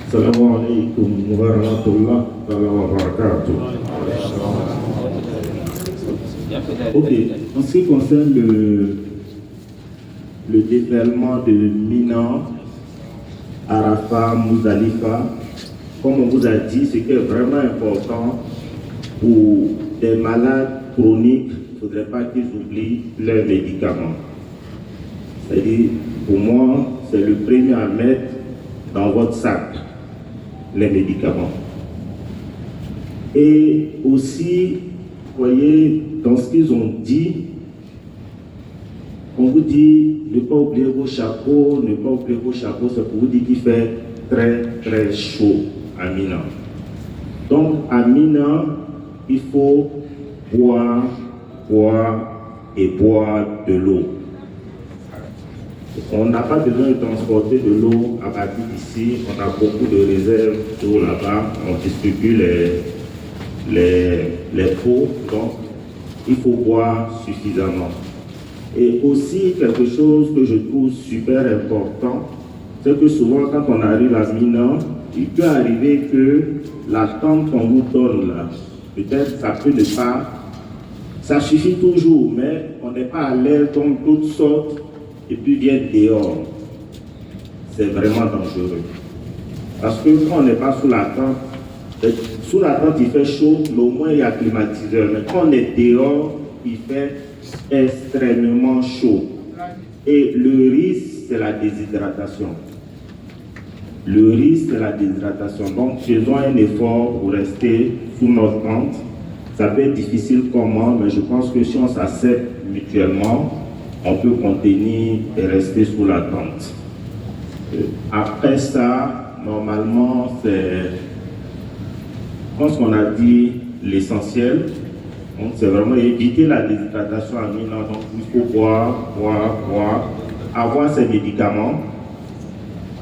Assalamu alaikum wa rahmatullah wa barakatuh. Ok, en ce qui concerne le déferlement de Mina, Arafat, Muzdalifa, comme on vous a dit, ce qui est vraiment important pour des malades chroniques, il ne faudrait pas qu'ils oublient leurs médicaments. C'est-à-dire, pour moi, c'est le premier à mettre dans votre sac, les médicaments. Et aussi, vous voyez, dans ce qu'ils ont dit, on vous dit ne pas oublier vos chapeaux, ne pas oublier vos chapeaux, c'est pour vous dire qu'il fait très très chaud à Mina. Donc à Mina, il faut boire et boire de l'eau. On n'a pas besoin de transporter de l'eau à partir d'ici, on a beaucoup de réserves d'eau là-bas, on distribue les pots, donc il faut boire suffisamment. Et aussi quelque chose que je trouve super important, c'est que souvent quand on arrive à Mina, il peut arriver que la tente qu'on vous donne là, peut-être ça peut ne pas, ça suffit toujours, mais on n'est pas à l'aise, donc d'autres sortent et puis viennent dehors. C'est vraiment dangereux. Parce que quand on n'est pas sous la tente il fait chaud, mais au moins il y a climatiseur. Mais quand on est dehors, il fait extrêmement chaud. Et le risque, c'est la déshydratation. Le risque, c'est la déshydratation. Donc, faisons un effort pour rester sous notre tente. Ça peut être difficile comment, mais je pense que si on s'accepte mutuellement, on peut contenir et rester sous la tente. Après ça, normalement, c'est, je pense qu'on a dit l'essentiel. Donc, c'est vraiment éviter la déshydratation à Mina. Donc, il faut boire, avoir ses médicaments.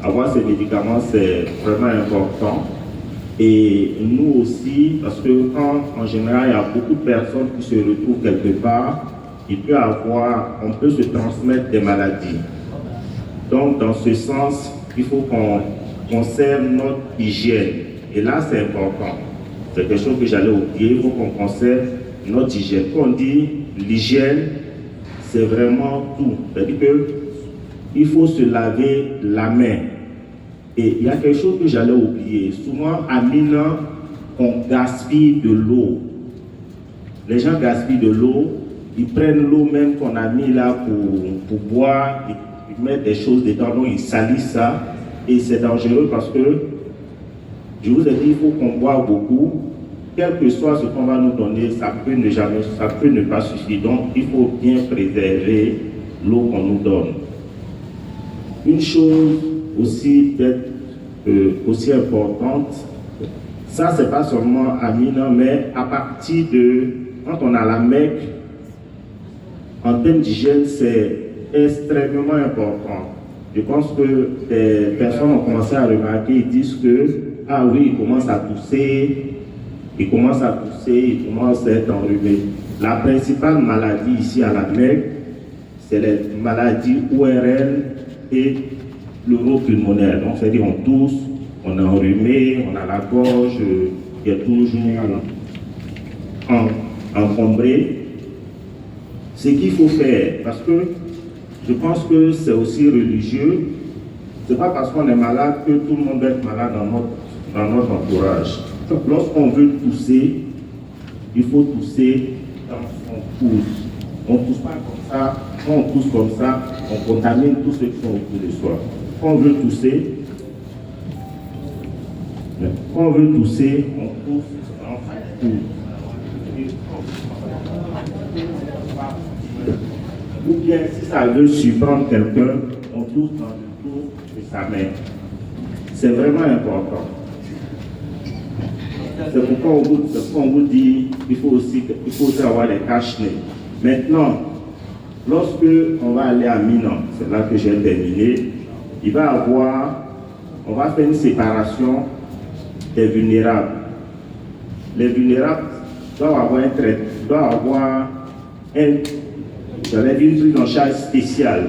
Avoir ces médicaments, c'est vraiment important. Et nous aussi, parce que quand, en général, il y a beaucoup de personnes qui se retrouvent quelque part, on peut se transmettre des maladies. Donc, dans ce sens, il faut qu'on conserve notre hygiène. Et là, c'est important. C'est quelque chose que j'allais oublier. Il faut qu'on conserve notre hygiène. Quand on dit l'hygiène, c'est vraiment tout. C'est-à-dire qu'il faut se laver la main. Et il y a quelque chose que j'allais oublier. Souvent, à Mina, on gaspille de l'eau. Les gens gaspillent de l'eau. Ils prennent l'eau même qu'on a mis là pour boire. Ils mettent des choses dedans, donc ils salissent ça. Et c'est dangereux parce que, je vous ai dit, il faut qu'on boive beaucoup. Quel que soit ce qu'on va nous donner, ça peut ne pas suffire. Donc, il faut bien préserver l'eau qu'on nous donne. Une chose aussi peut-être aussi importante, ça c'est pas seulement à Mina, mais à partir de, quand on a la Mecque, en termes d'hygiène, c'est extrêmement important. Je pense que des personnes ont commencé à remarquer, ils disent que, ah oui, il commence à tousser, il commence à être enrhumé. La principale maladie ici à la Mecque, c'est les maladies ORL et pleuropulmonaire. Donc, c'est-à-dire on tousse, on est enrhumé, on a la gorge qui est toujours encombrée. Ce qu'il faut faire, parce que je pense que c'est aussi religieux, c'est pas parce qu'on est malade que tout le monde va être malade dans notre entourage. Lorsqu'on veut tousser, il faut tousser dans son pouce. On ne tousse pas comme ça. Quand on tousse comme ça, on contamine tous ceux qui sont autour de soi. Quand on veut tousser, on tousse en pouce. Ou bien, si ça veut surprendre quelqu'un, on tousse dans le dos de sa main. C'est vraiment important. C'est pourquoi on vous dit qu'il faut aussi avoir des cache-nez. Maintenant, lorsque on va aller à Mina, c'est là que j'ai terminé, on va faire une séparation des vulnérables. Les vulnérables doivent avoir une prise en charge spéciale.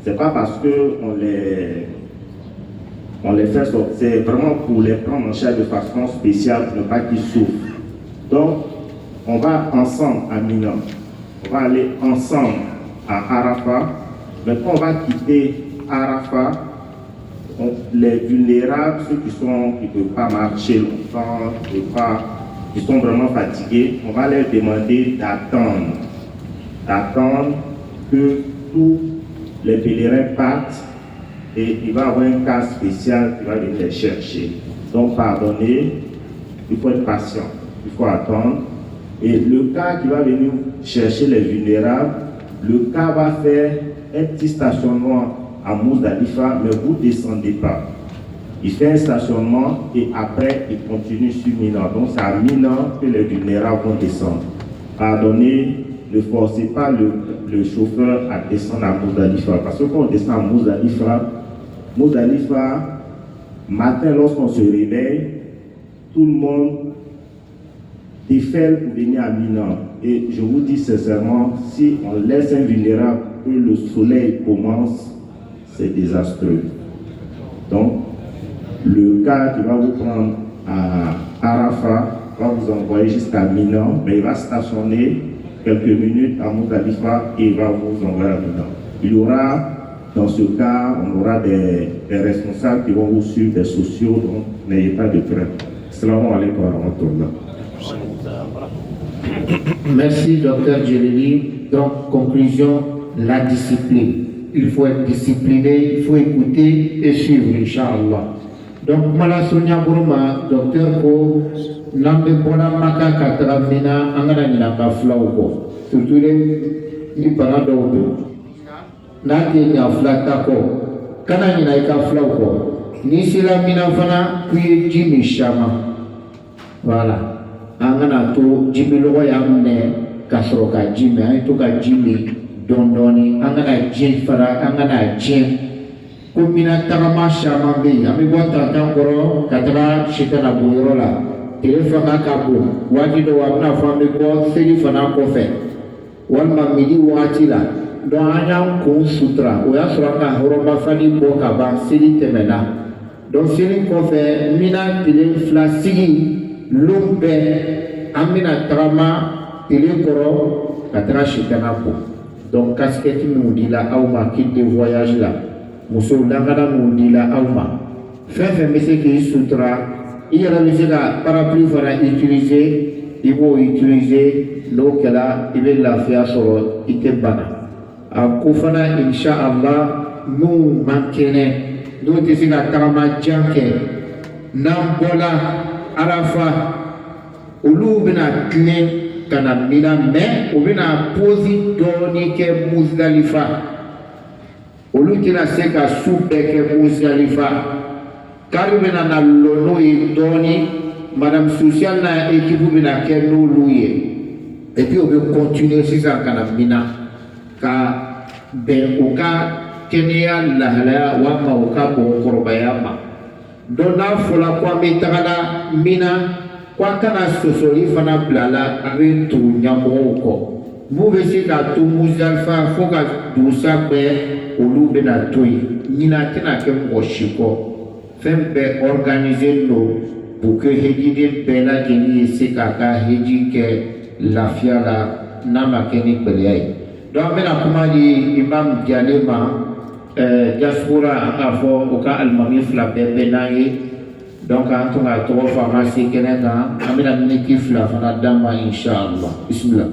C'est pas parce que on les fait sortir, c'est vraiment pour les prendre en charge de façon spéciale pour ne pas qu'ils souffrent. Donc, on va ensemble à Mina, on va aller ensemble à Arafat. Mais quand on va quitter Arafat, les vulnérables, ceux qui ne peuvent pas marcher longtemps, qui sont vraiment fatigués, on va leur demander d'attendre que tous les pèlerins partent et il va y avoir un cas spécial qui va venir les chercher. Donc pardonnez, il faut être patient, il faut attendre. Et le cas qui va venir chercher les vulnérables, le cas va faire un petit stationnement à Mousdalifa, mais vous ne descendez pas. Il fait un stationnement et après il continue sur Mina. Donc c'est à Mina que les vulnérables vont descendre. Pardonnez, ne forcez pas le chauffeur à descendre à Mousdalifa. Parce que quand on descend à Mousdalifa, matin lorsqu'on se réveille, tout le monde défile pour venir à Mina. Et je vous dis sincèrement, si on laisse un vulnérable que le soleil commence, c'est désastreux. Donc, le cas qui va vous prendre à Arafat va vous envoyer jusqu'à Mina, mais il va stationner quelques minutes à Mousdalifa et il va vous envoyer à Mina. Il y aura, dans ce cas, on aura des responsables qui vont vous suivre, des sociaux, donc n'ayez pas de crainte. Assalamu alaikum wa rahmatullah. Merci, Dr Djelili. Donc, conclusion, la discipline. Il faut être discipliné, il faut écouter et suivre, Inch'Allah. Donc, Mala Sonia Bourma, Dr Ko, Nambe Bona Maka Katramina, Angana Naka Flauko. Surtout les parents d'autres. Nati Nya Flatako, Kana Nina Flauko. Nisila Mina Fana, puis Jimmy Shama. Voilà. Angana to Jimmy Loyamne, Kasroka Jimmy, I took a Jimmy, Dondoni, Angana Jim Fara, Angana Jim, Kumina Tarama Shamambi, Amibota Tangoro, Katara, Shitana Burola, Telefana Kabu, Wadido Wabna Famiko, Selifana Kofe, Walma Midi Watila, Doanya Kun Sutra, Uyasranga Horoma Fani Bokaba, Sili Temena, Don Sili Kofe, Mina Tile Flasigi, Lumbe, Amina Trama, Télécoro, Katra Chitanapo. Donc, casquette nous dit la Auma, quitte de voyage là. Moussou Langada nous dit la Auma. Fait, monsieur qui est soutra, il y a la parapluie para utiliser, il faut utiliser l'eau qu'elle a, il veut la faire sur Itebana. À Koufana, Inch'Allah, nous manquons, nous disons la Trama Djanke, Nambola, Arafa, olu bena tile kana Mina, mais o bena posi doni ke Muzdalifa. Olu tina se ka su bɛɛ kɛ Muzdalifa. Kari bena na lono ye doni, madame social na équipe bena kɛ n'olu ye. Et puis o be continuer sisan kana Mina ka bɛn o ka kɛnɛya lahalaya walima o ka bon kɔrɔbaya ma. Donc n'a fɔla ko an bɛ tagada Mina, ko an kana sɔsɔli fana bila la a bɛ tugu ɲɛmɔgɔw kɔ. Mun bɛ se k'a to Muzdalifa fo ka dugusa bɛɛ olu bɛna to yen. Ɲinan tɛna kɛ mɔgɔ si kɔ. Fɛn bɛɛ organisé don pour que hejiden bɛɛ lajɛlen ye se k'a ka heji kɛ lafiya la n'a ma kɛ ni gɛlɛya ye. Donc an bɛna kuma di Imam Diané ma. Diaspora an k'a fɔ o ka alimami fila bɛɛ bɛ n'an ye. Donc an tun ka tɔgɔ fɔ an ka se kɛnɛ kan, an bɛna miniti fila fana d'a ma Inch'Allah. Bismillah.